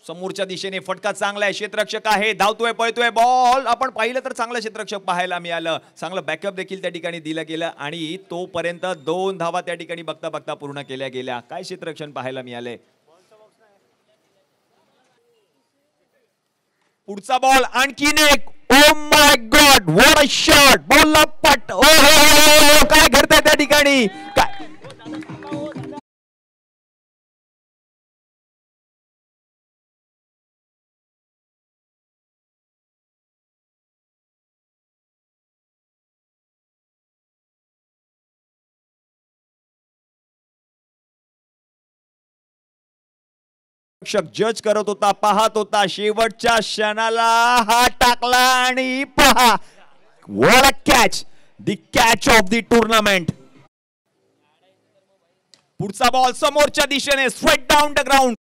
समोरच्या दिशेने फटका चांगला आहे, क्षेत्ररक्षक आहे, धावतोय पळतोय बॉल. आपण पाहिलं तर चांगलं क्षेत्ररक्षक पाहायला मिळालं, चांगलं बॅकअप देखील त्या ठिकाणी दिलं गेलं आणि तोपर्यंत 2 धावा त्या ठिकाणी बघता बघता पूर्ण केल्या गेल्या. काय क्षेत्ररक्षण पाहायला मिळाले. पुढचा बॉल आणखीन एक. Oh my God, what a shot. बॉलला पट. ओ काय घडतंय त्या ठिकाणी. काय जज करत होता, पाहत होता, शेवटच्या क्षणाला हा टाकला आणि पहा, what a catch, the catch of the tournament. पुढचा बॉल समोरच्या दिशेने स्ट्रेट डाऊन द ग्राउंड.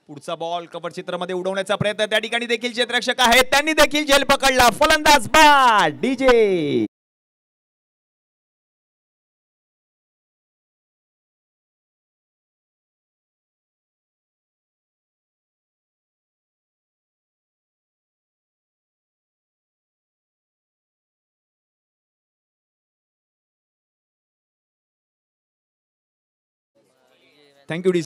पुढचा बॉल कव्हर चित्रामध्ये उडवण्याचा प्रयत्न, त्या ठिकाणी देखील क्षेत्ररक्षक आहेत, त्यांनी देखील झेल पकडला. फलंदाज बाद डीजे. Thank you D.